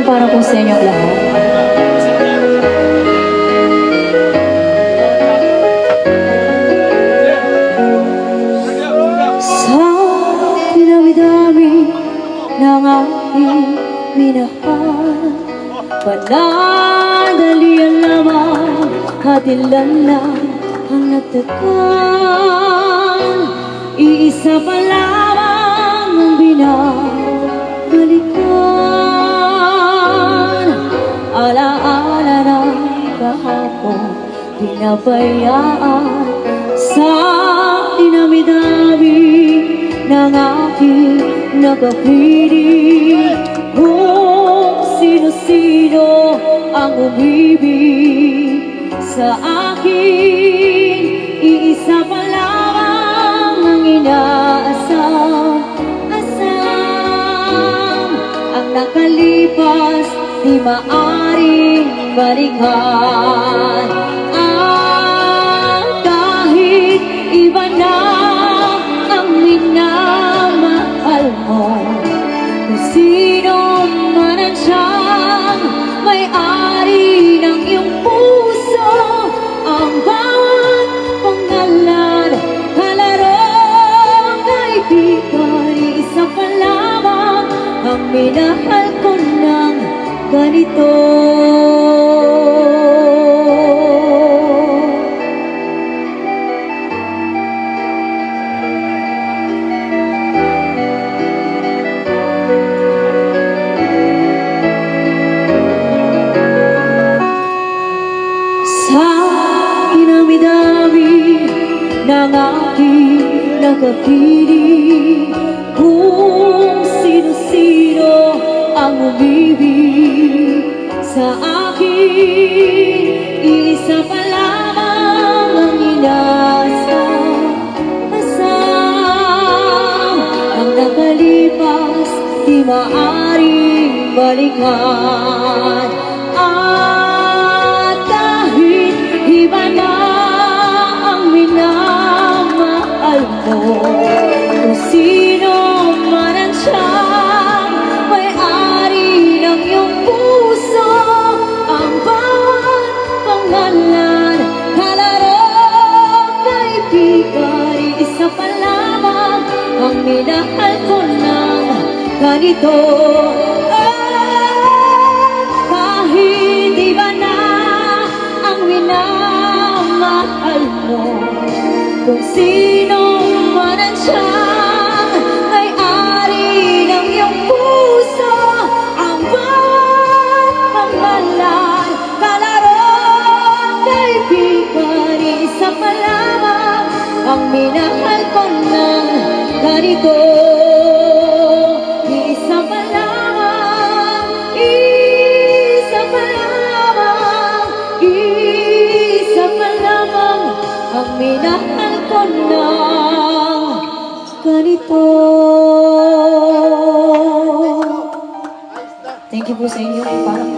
para po sa inyong lahat. Sa dinami-dami ng aking minahal, panandalian lamang at ilan lang ang nagtagal. Iisa pa lamang ang binabalikan. Alaala ng kahapon, pinabayaan sa dinami-dami ng aking nakapiling. Kung sino-sino ang umibig sa akin, iisa pa lamang ang inaasam-asam. Ang nakalipas di maaring balikan. At kahit iba na ang minamahal mo, kung sino man ang siyang may-ari ng iyong puso, ang bawat pangalan, kalarong kaibigan, isa pa lamang ang minahal ko ng ganito. Sa dinami-dami ng aking nakapiling, kung sino-sino ang umibig sa akin, isa pa lamang ang inaasam-asam. Ang nakalipas di maaring balikan. At kahit iba na ang minamahal mo, kung sino man ang siyang may-ari ng iyong puso, ang bawat pangalan, kalarong kaibigan, isa pa lamang ang minahal ko ng ganito. Kahit iba na ang minamahal mo, kung sino man ang siyang may-ari ng iyong puso, ang bawat pangalan, kalarong kaibigan, isa pa lamang ang minahal ko ng ganito. Isa pa lamang, isa pa lamang, isa pa lamang ang minahal ko ng ganito. Thank you po sa inyo. Parang